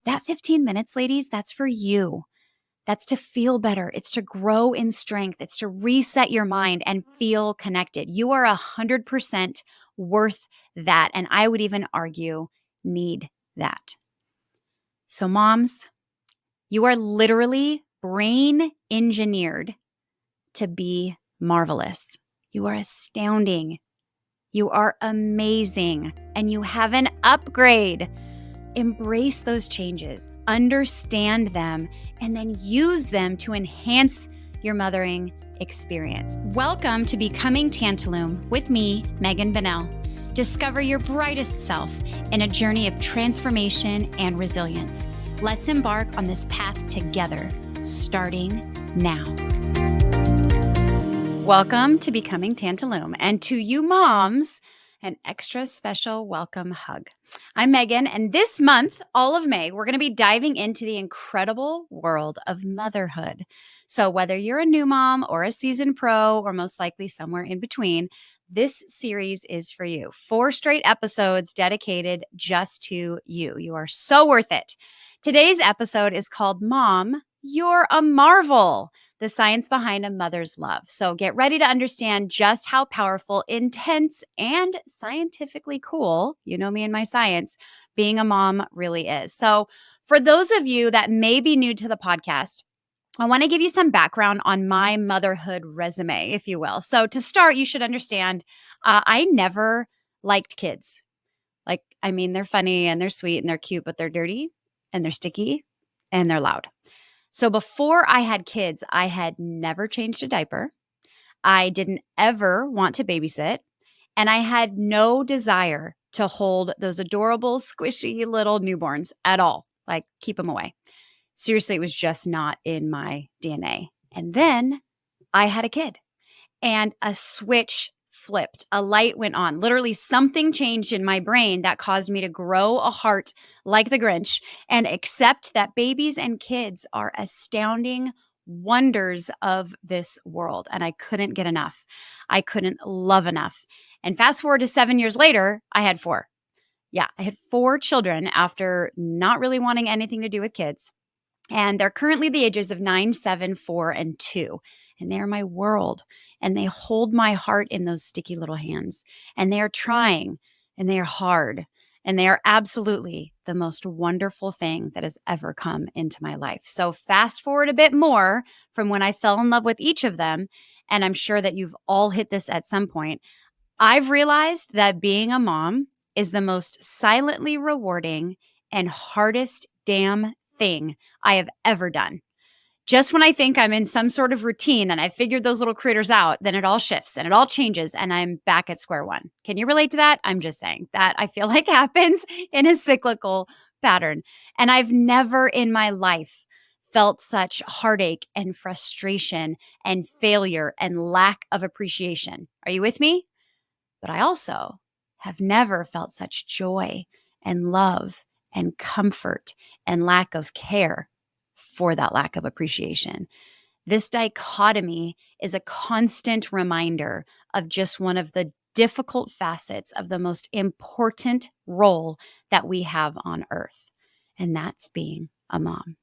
That 15 minutes, ladies, that's for you. That's to feel better. It's to grow in strength. It's to reset your mind and feel connected. You are 100% worth that. And I would even argue need that. So moms, you are literally brain engineered to be marvelous. You are astounding. You are amazing. And you have an upgrade. Embrace those changes, understand them, and then use them to enhance your mothering experience. Welcome to Becoming Tantalum with me, Megan Bonnell. Discover your brightest self in a journey of transformation and resilience. Let's embark on this path together, starting now. Welcome to Becoming Tantalum, and to you moms, an extra special welcome hug. I'm Megan, and this month, all of May, we're going to be diving into the incredible world of motherhood. So whether you're a new mom or a seasoned pro, or most likely somewhere in between, this series is for you. 4 straight episodes dedicated just to you. You are so worth it. Today's episode is called Mom, You're a Marvel. The science behind a mother's love. So get ready to understand just how powerful, intense, and scientifically cool, you know me and my science, being a mom really is. So for those of you that may be new to the podcast, I want to give you some background on my motherhood resume, if you will. So to start, you should understand I never liked kids. They're funny and they're sweet and they're cute, but they're dirty and they're sticky and they're loud. So before I had kids, I had never changed a diaper. I didn't ever want to babysit. And I had no desire to hold those adorable, squishy little newborns at all. Like, keep them away. Seriously, it was just not in my DNA. And then I had a kid and a switch flipped. A light went on. Literally something changed in my brain that caused me to grow a heart like the Grinch and accept that babies and kids are astounding wonders of this world. And I couldn't get enough. I couldn't love enough. And fast forward to 7 years later, I had 4. Yeah, I had 4 children after not really wanting anything to do with kids. And they're currently the ages of 9, 7, 4, and 2. And they are my world. And they hold my heart in those sticky little hands. And they are trying. And they are hard. And they are absolutely the most wonderful thing that has ever come into my life. So fast forward a bit more from when I fell in love with each of them. And I'm sure that you've all hit this at some point. I've realized that being a mom is the most silently rewarding and hardest damn thing I have ever done. Just when I think I'm in some sort of routine and I've figured those little critters out, then it all shifts and it all changes and I'm back at square one. Can you relate to that? I'm just saying that I feel like happens in a cyclical pattern. And I've never in my life felt such heartache and frustration and failure and lack of appreciation. Are you with me? But I also have never felt such joy and love and comfort and lack of care for that lack of appreciation. This dichotomy is a constant reminder of just one of the difficult facets of the most important role that we have on earth, and that's being a mom.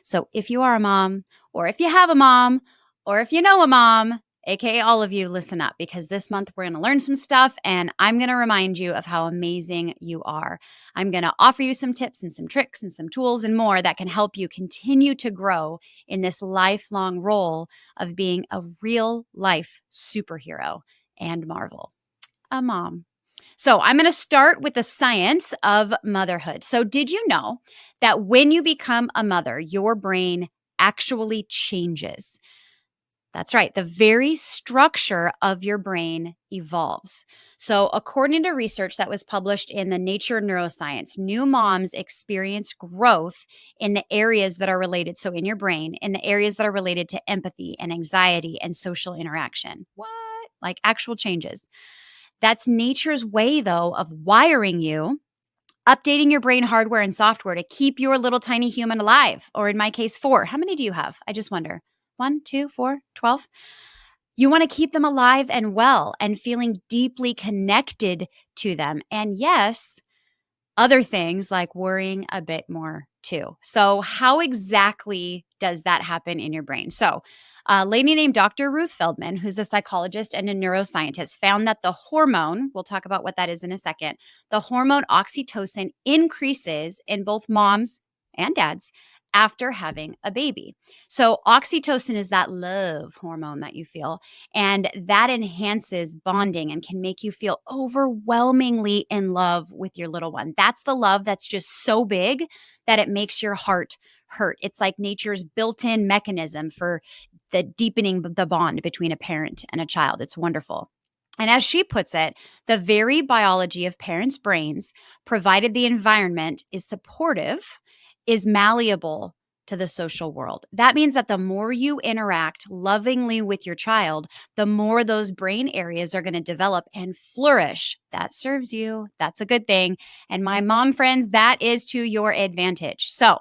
So if you are a mom, or if you have a mom, or if you know a mom, aka all of you, listen up, because this month we're going to learn some stuff and I'm going to remind you of how amazing you are. I'm going to offer you some tips and some tricks and some tools and more that can help you continue to grow in this lifelong role of being a real life superhero and marvel, a mom. So I'm going to start with the science of motherhood. So did you know that when you become a mother, your brain actually changes? That's right. The very structure of your brain evolves. So according to research that was published in the Nature Neuroscience, new moms experience growth in the areas that are related. So in your brain, in the areas that are related to empathy and anxiety and social interaction. What? Like actual changes. That's nature's way, though, of wiring you, updating your brain hardware and software to keep your little tiny human alive. Or in my case, 4. How many do you have? I just wonder. 1, 2, 4, 12. You want to keep them alive and well and feeling deeply connected to them. And yes, other things like worrying a bit more too. So, how exactly does that happen in your brain? So, a lady named Dr. Ruth Feldman, who's a psychologist and a neuroscientist, found that the hormone, we'll talk about what that is in a second, the hormone oxytocin increases in both moms and dads after having a baby. So, oxytocin is that love hormone that you feel, and that enhances bonding and can make you feel overwhelmingly in love with your little one. That's the love that's just so big that it makes your heart hurt. It's like nature's built in mechanism for the deepening of the bond between a parent and a child. It's wonderful. And as she puts it, the very biology of parents' brains, provided the environment is supportive, is malleable to the social world. That means that the more you interact lovingly with your child, the more those brain areas are going to develop and flourish. That serves you. That's a good thing. And my mom friends, that is to your advantage. So,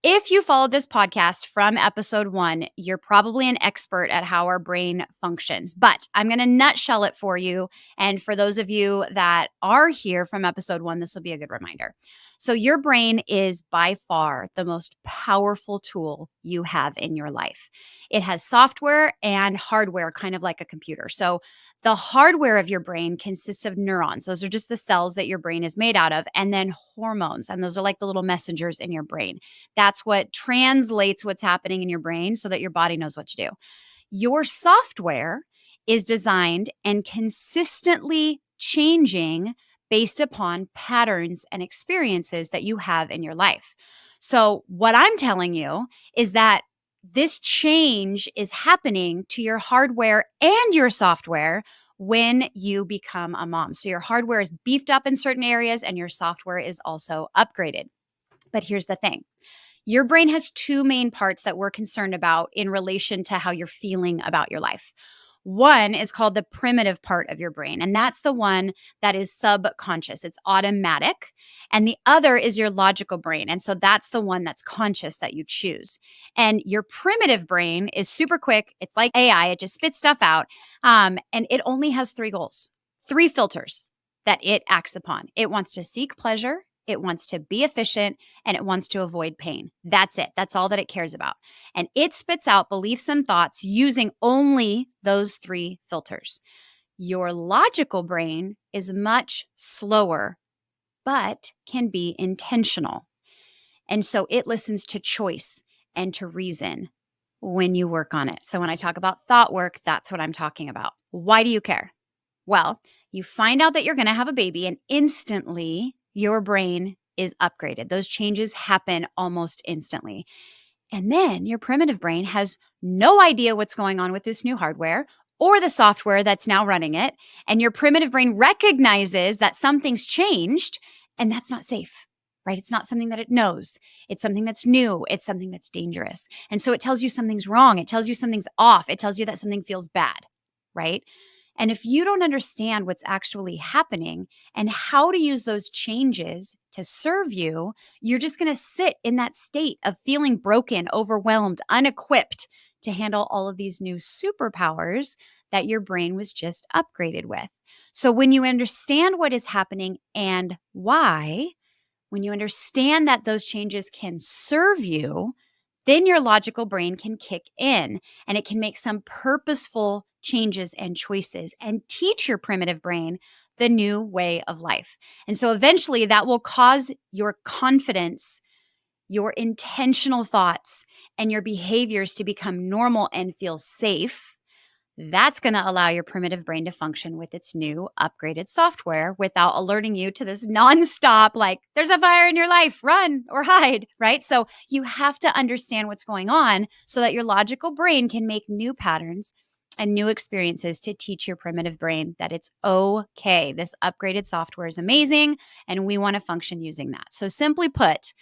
if you followed this podcast from episode 1, you're probably an expert at how our brain functions, but I'm going to nutshell it for you. And for those of you that are here from episode 1, this will be a good reminder. So your brain is by far the most powerful tool you have in your life. It has software and hardware, kind of like a computer. So the hardware of your brain consists of neurons. Those are just the cells that your brain is made out of, and then hormones. And those are like the little messengers in your brain. That's what translates what's happening in your brain so that your body knows what to do. Your software is designed and consistently changing based upon patterns and experiences that you have in your life. So, what I'm telling you is that this change is happening to your hardware and your software when you become a mom. So, your hardware is beefed up in certain areas and your software is also upgraded. But here's the thing. Your brain has two main parts that we're concerned about in relation to how you're feeling about your life. One is called the primitive part of your brain, and that's the one that is subconscious. It's automatic. And the other is your logical brain. And so that's the one that's conscious that you choose. And your primitive brain is super quick. It's like AI, it just spits stuff out. And it only has three goals, three filters that it acts upon. It wants to seek pleasure. It wants to be efficient, and it wants to avoid pain. That's it. That's all that it cares about. And it spits out beliefs and thoughts using only those three filters. Your logical brain is much slower, but can be intentional. And so it listens to choice and to reason when you work on it. So when I talk about thought work, that's what I'm talking about. Why do you care? Well, you find out that you're going to have a baby, and instantly your brain is upgraded. Those changes happen almost instantly. And then your primitive brain has no idea what's going on with this new hardware or the software that's now running it. And your primitive brain recognizes that something's changed, and that's not safe, right? It's not something that it knows. It's something that's new. It's something that's dangerous. And so it tells you something's wrong. It tells you something's off. It tells you that something feels bad, right? And if you don't understand what's actually happening and how to use those changes to serve you, you're just going to sit in that state of feeling broken, overwhelmed, unequipped to handle all of these new superpowers that your brain was just upgraded with. So when you understand what is happening and why, when you understand that those changes can serve you, then your logical brain can kick in and it can make some purposeful changes and choices and teach your primitive brain the new way of life. And so eventually that will cause your confidence, your intentional thoughts, and your behaviors to become normal and feel safe. That's going to allow your primitive brain to function with its new upgraded software without alerting you to this nonstop, like, there's a fire in your life, run or hide, right? So you have to understand what's going on so that your logical brain can make new patterns and new experiences to teach your primitive brain that it's okay. This upgraded software is amazing, and we want to function using that. So simply put,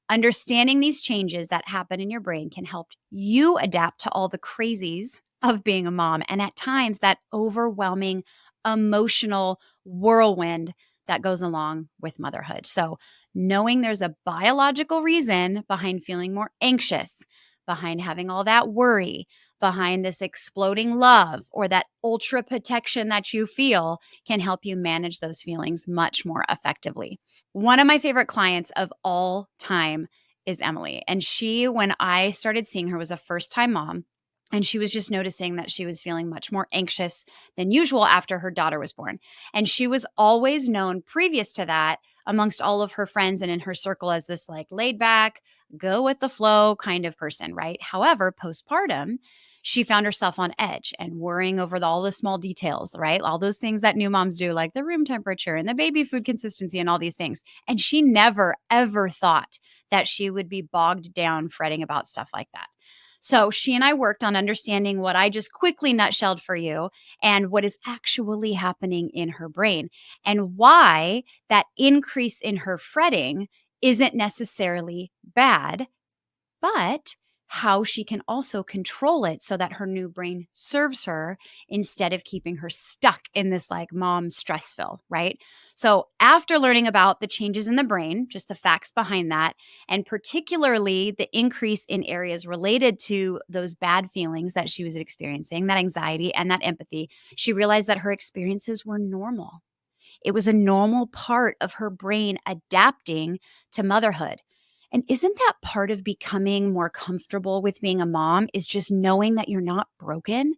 understanding these changes that happen in your brain can help you adapt to all the crazies of being a mom, and at times that overwhelming emotional whirlwind that goes along with motherhood. So knowing there's a biological reason behind feeling more anxious, behind having all that worry, behind this exploding love or that ultra protection that you feel can help you manage those feelings much more effectively. One of my favorite clients of all time is Emily. And she, when I started seeing her, was a first time mom. And she was just noticing that she was feeling much more anxious than usual after her daughter was born. And she was always known previous to that amongst all of her friends and in her circle as this like laid back, go with the flow kind of person, right? However, postpartum, she found herself on edge and worrying over all the small details, right? All those things that new moms do, like the room temperature and the baby food consistency and all these things. And she never, ever thought that she would be bogged down fretting about stuff like that. So she and I worked on understanding what I just quickly nutshelled for you and what is actually happening in her brain and why that increase in her fretting isn't necessarily bad, but how she can also control it so that her new brain serves her instead of keeping her stuck in this like mom stressville, right? So, after learning about the changes in the brain, just the facts behind that, and particularly the increase in areas related to those bad feelings that she was experiencing, that anxiety and that empathy, she realized that her experiences were normal. It was a normal part of her brain adapting to motherhood. And isn't that part of becoming more comfortable with being a mom is just knowing that you're not broken,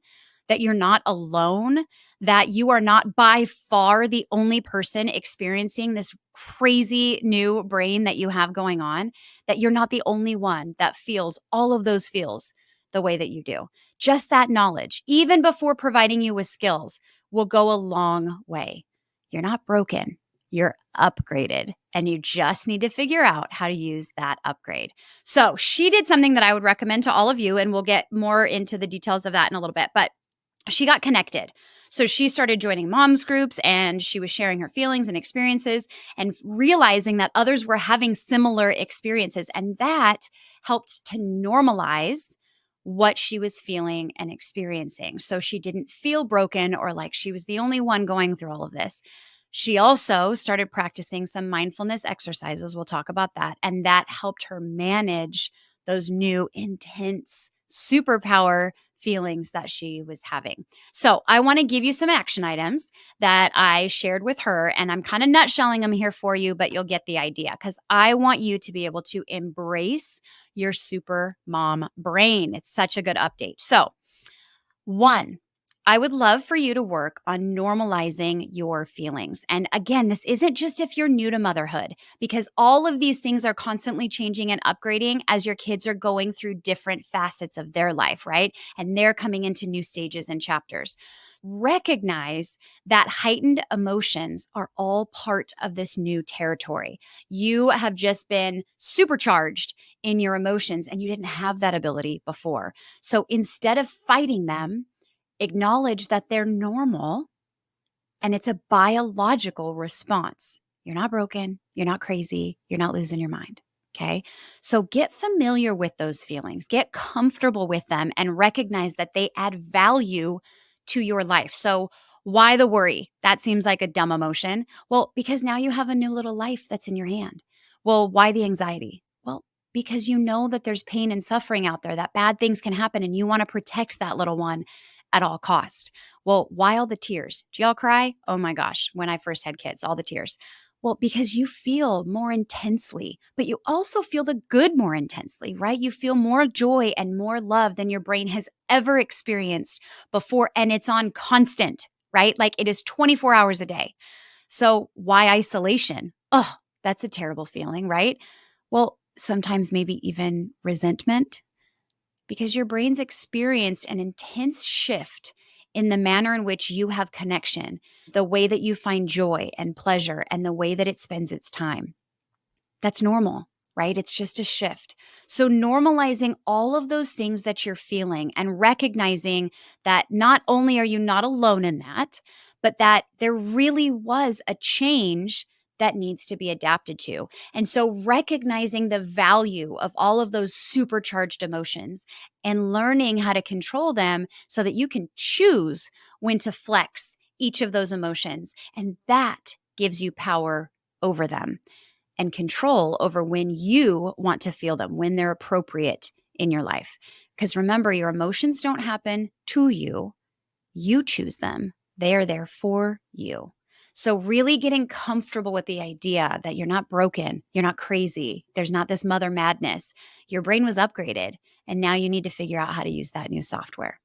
that you're not alone, that you are not by far the only person experiencing this crazy new brain that you have going on, that you're not the only one that feels all of those feels the way that you do. Just that knowledge, even before providing you with skills, will go a long way. You're not broken. You're upgraded, and you just need to figure out how to use that upgrade. So, she did something that I would recommend to all of you, and we'll get more into the details of that in a little bit, but she got connected. So, she started joining moms groups and she was sharing her feelings and experiences and realizing that others were having similar experiences. And that helped to normalize what she was feeling and experiencing. So, she didn't feel broken or like she was the only one going through all of this. She also started practicing some mindfulness exercises. We'll talk about that. And that helped her manage those new intense superpower feelings that she was having. So I want to give you some action items that I shared with her, and I'm kind of nutshelling them here for you, but you'll get the idea because I want you to be able to embrace your super mom brain. It's such a good update. So, one, I would love for you to work on normalizing your feelings. And again, this isn't just if you're new to motherhood, because all of these things are constantly changing and upgrading as your kids are going through different facets of their life, right? And they're coming into new stages and chapters. Recognize that heightened emotions are all part of this new territory. You have just been supercharged in your emotions, and you didn't have that ability before. So instead of fighting them, acknowledge that they're normal and it's a biological response. You're not broken. You're not crazy. You're not losing your mind. Okay. So get familiar with those feelings, get comfortable with them, and recognize that they add value to your life. So, why the worry? That seems like a dumb emotion. Well, because now you have a new little life that's in your hand. Well, why the anxiety? Well, because you know that there's pain and suffering out there, that bad things can happen, and you want to protect that little one at all cost. Well, why all the tears? Do y'all cry? Oh my gosh, when I first had kids, all the tears. Well, because you feel more intensely, but you also feel the good more intensely, right? You feel more joy and more love than your brain has ever experienced before. And it's on constant, right? Like it is 24 hours a day. So why isolation? Oh, that's a terrible feeling, right? Well, sometimes maybe even resentment, because your brain's experienced an intense shift in the manner in which you have connection, the way that you find joy and pleasure, and the way that it spends its time. That's normal, right? It's just a shift. So, normalizing all of those things that you're feeling and recognizing that not only are you not alone in that, but that there really was a change that needs to be adapted to. And so, recognizing the value of all of those supercharged emotions and learning how to control them so that you can choose when to flex each of those emotions. And that gives you power over them and control over when you want to feel them, when they're appropriate in your life. Because remember, your emotions don't happen to you. You choose them. They are there for you. So really getting comfortable with the idea that you're not broken, you're not crazy, there's not this mother madness. Your brain was upgraded, and now you need to figure out how to use that new software.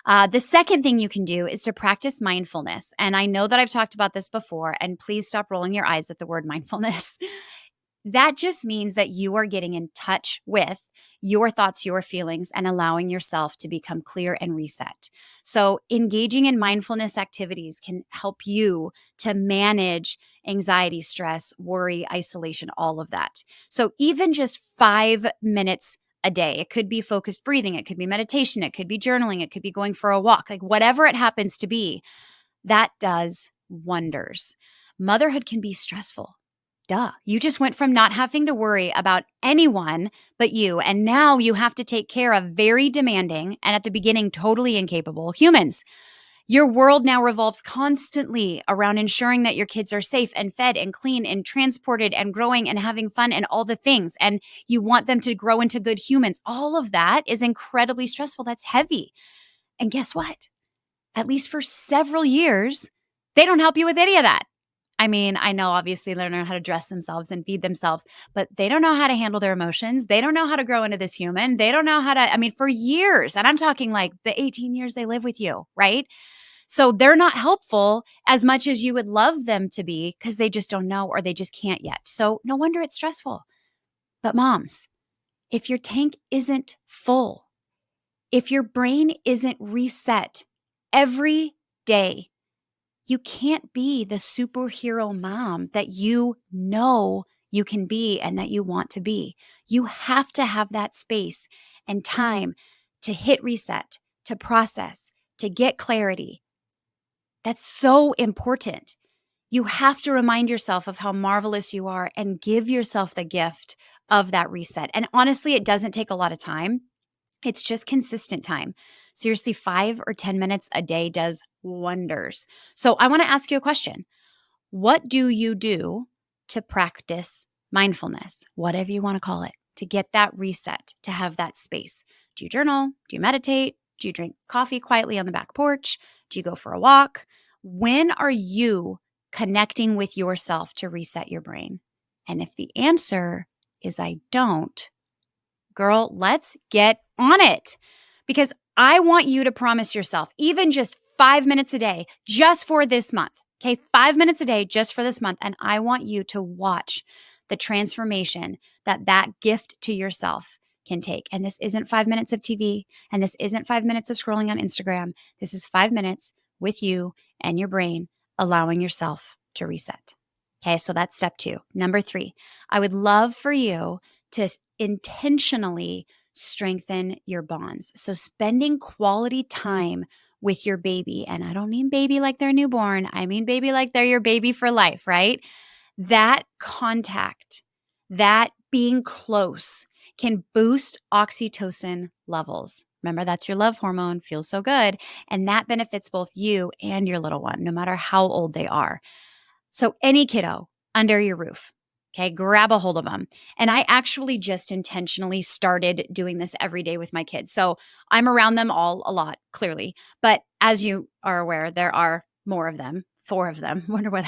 The second thing you can do is to practice mindfulness. And I know that I've talked about this before, and please stop rolling your eyes at the word mindfulness. That just means that you are getting in touch with your thoughts, your feelings, and allowing yourself to become clear and reset. So, engaging in mindfulness activities can help you to manage anxiety, stress, worry, isolation, all of that. So, even just 5 minutes a day, it could be focused breathing, it could be meditation, it could be journaling, it could be going for a walk, like whatever it happens to be, that does wonders. Motherhood can be stressful. Duh. You just went from not having to worry about anyone but you, and now you have to take care of very demanding and at the beginning totally incapable humans. Your world now revolves constantly around ensuring that your kids are safe and fed and clean and transported and growing and having fun and all the things. And you want them to grow into good humans. All of that is incredibly stressful. That's heavy. And guess what? At least for several years, they don't help you with any of that. I mean, I know obviously they learn how to dress themselves and feed themselves, but they don't know how to handle their emotions. They don't know how to grow into this human. They don't know how to, I mean, for years, and I'm talking like the 18 years they live with you, right? So they're not helpful as much as you would love them to be because they just don't know or they just can't yet. So no wonder it's stressful. But moms, if your tank isn't full, if your brain isn't reset every day, you can't be the superhero mom that you know you can be and that you want to be. You have to have that space and time to hit reset, to process, to get clarity. That's so important. You have to remind yourself of how marvelous you are and give yourself the gift of that reset. And honestly, it doesn't take a lot of time. It's just consistent time. Seriously, 5 or 10 minutes a day does wonders. So I want to ask you a question. What do you do to practice mindfulness, whatever you want to call it, to get that reset, to have that space? Do you journal? Do you meditate? Do you drink coffee quietly on the back porch? Do you go for a walk? When are you connecting with yourself to reset your brain? And if the answer is I don't, girl, let's get on it. Because I want you to promise yourself, even just 5 minutes a day, just for this month. Okay, 5 minutes a day, just for this month. And I want you to watch the transformation that that gift to yourself can take. And this isn't 5 minutes of TV, and this isn't 5 minutes of scrolling on Instagram. This is 5 minutes with you and your brain, allowing yourself to reset. Okay, so that's step 2. Number 3, I would love for you to intentionally strengthen your bonds. So spending quality time with your baby, and I don't mean baby like they're newborn, I mean baby like they're your baby for life, right? That contact, that being close can boost oxytocin levels. Remember, that's your love hormone, feels so good. And that benefits both you and your little one, no matter how old they are. So any kiddo under your roof, okay, grab a hold of them. And I actually just intentionally started doing this every day with my kids. So I'm around them all a lot, clearly. But as you are aware, there are more of them, 4 of them. Wonder what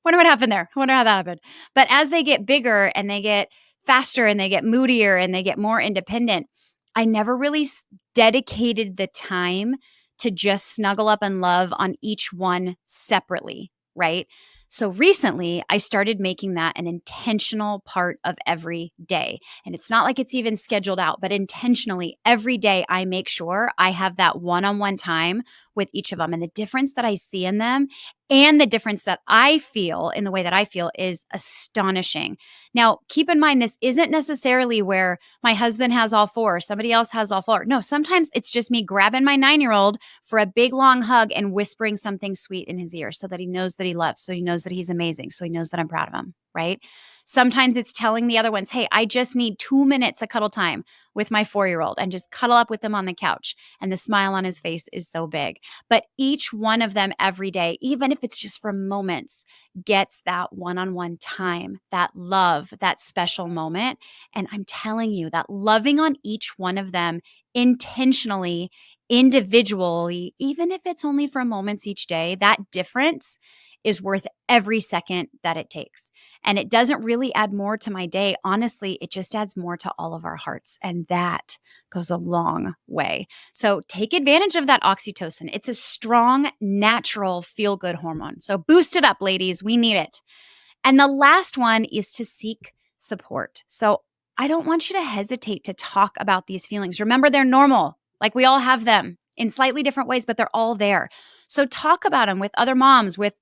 happened there. Wonder how that happened. But as they get bigger and they get faster and they get moodier and they get more independent, I never really dedicated the time to just snuggle up and love on each one separately, right? So recently, I started making that an intentional part of every day. And it's not like it's even scheduled out, but intentionally every day I make sure I have that one-on-one time with each of them. And the difference that I see in them and the difference that I feel in the way that I feel is astonishing. Now, keep in mind, this isn't necessarily where my husband has all 4 or somebody else has all 4. No, sometimes it's just me grabbing my 9-year-old for a big, long hug and whispering something sweet in his ear so that he knows that he loves, so he knows that he's amazing, so he knows that I'm proud of him. right? Sometimes it's telling the other ones, hey, I just need 2 minutes of cuddle time with my 4-year-old and just cuddle up with them on the couch. And the smile on his face is so big. But each one of them every day, even if it's just for moments, gets that one-on-one time, that love, that special moment. And I'm telling you that loving on each one of them intentionally, individually, even if it's only for moments each day, that difference is worth every second that it takes. And it doesn't really add more to my day. Honestly, it just adds more to all of our hearts. And that goes a long way. So take advantage of that oxytocin. It's a strong, natural, feel good hormone. So boost it up, ladies. We need it. And the last one is to seek support. So I don't want you to hesitate to talk about these feelings. Remember, they're normal. Like we all have them in slightly different ways, but they're all there. So talk about them with other moms, with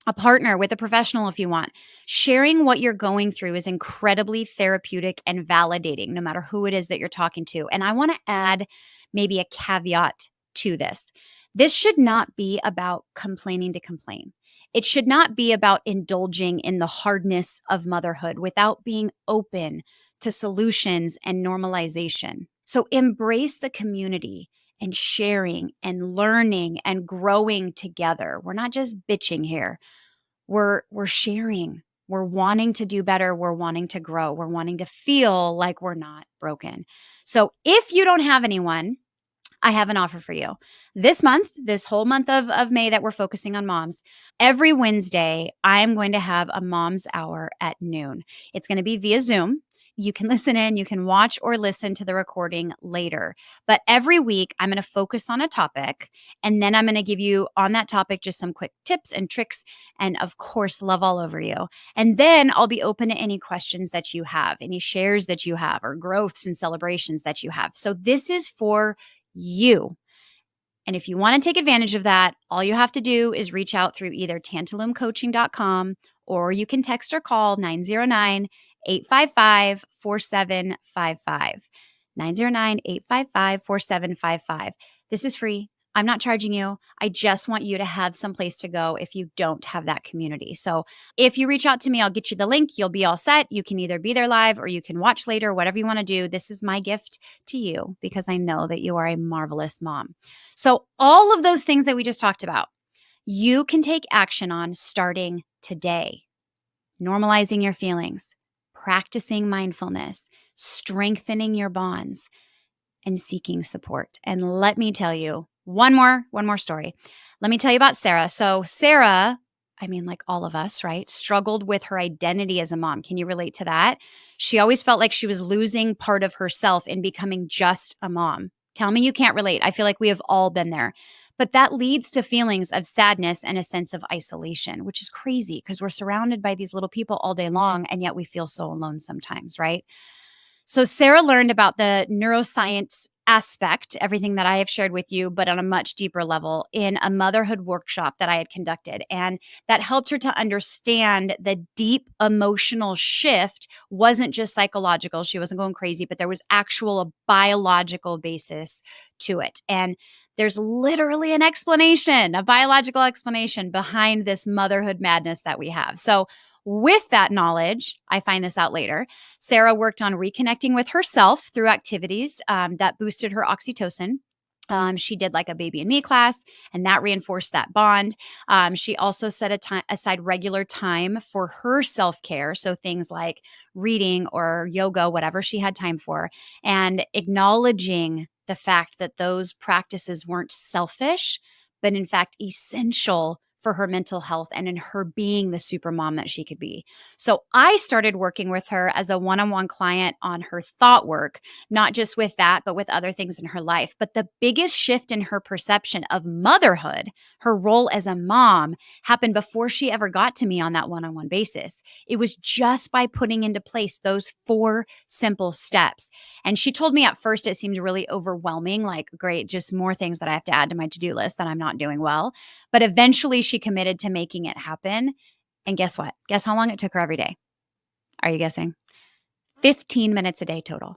a partner, with a professional if you want. Sharing what you're going through is incredibly therapeutic and validating, no matter who it is that you're talking to. And I want to add maybe a caveat to this. This should not be about complaining to complain. It should not be about indulging in the hardness of motherhood without being open to solutions and normalization. So embrace the community and sharing and learning and growing together. We're not just bitching here. We're sharing. We're wanting to do better. We're wanting to grow. We're wanting to feel like we're not broken. So if you don't have anyone, I have an offer for you. This month, this whole month of May that we're focusing on moms, every Wednesday, I'm going to have a mom's hour at noon. It's going to be via Zoom. You can listen in, you can watch or listen to the recording later. But every week, I'm going to focus on a topic, and then I'm going to give you on that topic just some quick tips and tricks, and of course, love all over you. And then I'll be open to any questions that you have, any shares that you have, or growths and celebrations that you have. So this is for you. And if you want to take advantage of that, all you have to do is reach out through either tantalumcoaching.com, or you can text or call 909-855-4755. 909-855-4755. This is free. I'm not charging you. I just want you to have some place to go if you don't have that community. So if you reach out to me, I'll get you the link. You'll be all set. You can either be there live or you can watch later, whatever you want to do. This is my gift to you because I know that you are a marvelous mom. So all of those things that we just talked about, you can take action on starting today. Normalizing your feelings, practicing mindfulness, strengthening your bonds, and seeking support. And let me tell you one more story. Let me tell you about Sarah. So Sarah, I mean, like all of us, right, struggled with her identity as a mom. Can you relate to that? She always felt like she was losing part of herself in becoming just a mom. Tell me you can't relate. I feel like we have all been there. But that leads to feelings of sadness and a sense of isolation, which is crazy because we're surrounded by these little people all day long, and yet we feel so alone sometimes, right? So Sarah learned about the neuroscience aspect, everything that I have shared with you, but on a much deeper level in a motherhood workshop that I had conducted. And that helped her to understand the deep emotional shift wasn't just psychological. She wasn't going crazy, but there was actual a biological basis to it. And there's literally an explanation, a biological explanation behind this motherhood madness that we have. So with that knowledge, I find this out later, Sarah worked on reconnecting with herself through activities that boosted her oxytocin. She did like a baby and me class, and that reinforced that bond. She also set aside regular time for her self-care. So things like reading or yoga, whatever she had time for, and acknowledging the fact that those practices weren't selfish, but in fact essential for her mental health and in her being the super mom that she could be. So I started working with her as a one-on-one client on her thought work, not just with that, but with other things in her life. But the biggest shift in her perception of motherhood, her role as a mom, happened before she ever got to me on that one-on-one basis. It was just by putting into place those 4 simple steps. And she told me at first it seemed really overwhelming, like, great, just more things that I have to add to my to-do list that I'm not doing well. But eventually she committed to making it happen. And guess what? Guess how long it took her every day? Are you guessing? 15 minutes a day total.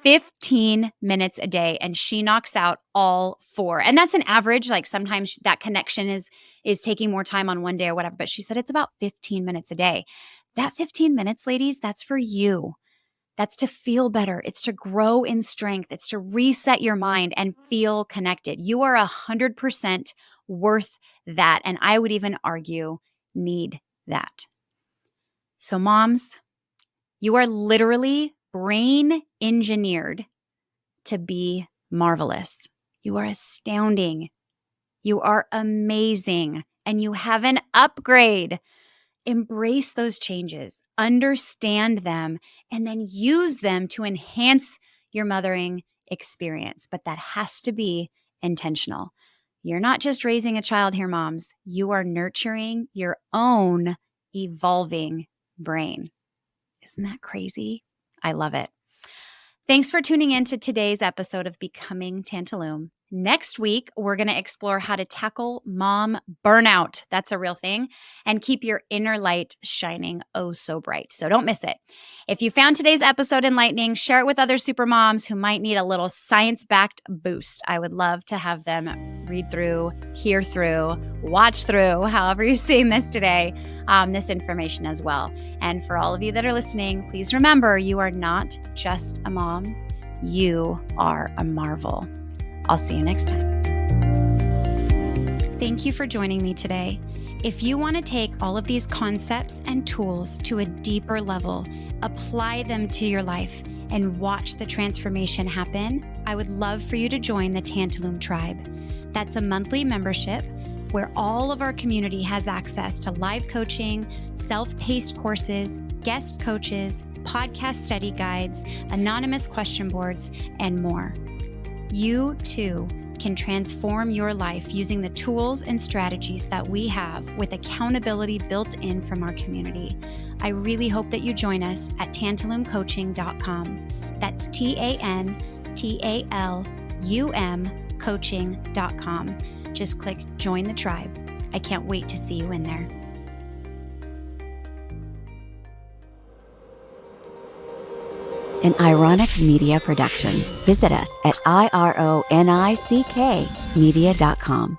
15 minutes a day, and she knocks out all 4. And that's an average. Like sometimes that connection is taking more time on one day or whatever, but she said it's about 15 minutes a day. That 15 minutes, ladies, that's for you. That's to feel better. It's to grow in strength. It's to reset your mind and feel connected. You are 100% worth that. And I would even argue need that. So moms, you are literally brain engineered to be marvelous. You are astounding. You are amazing. And you have an upgrade. Embrace those changes, understand them, and then use them to enhance your mothering experience. But that has to be intentional. You're not just raising a child here, moms. You are nurturing your own evolving brain. Isn't that crazy? I love it. Thanks for tuning in to today's episode of Becoming Tantalum. Next week, we're going to explore how to tackle mom burnout. That's a real thing. And keep your inner light shining oh so bright. So don't miss it. If you found today's episode enlightening, share it with other super moms who might need a little science-backed boost. I would love to have them read through, hear through, watch through, however you're seeing this today, this information as well. And for all of you that are listening, please remember you are not just a mom. You are a marvel. I'll see you next time. Thank you for joining me today. If you want to take all of these concepts and tools to a deeper level, apply them to your life, and watch the transformation happen, I would love for you to join the Tantalum Tribe. That's a monthly membership where all of our community has access to live coaching, self-paced courses, guest coaches, podcast study guides, anonymous question boards, and more. You too can transform your life using the tools and strategies that we have with accountability built in from our community. I really hope that you join us at tantalumcoaching.com. That's TANTALUM coaching.com. Just click join the tribe. I can't wait to see you in there. An ironic media production. Visit us at ironickmedia.com.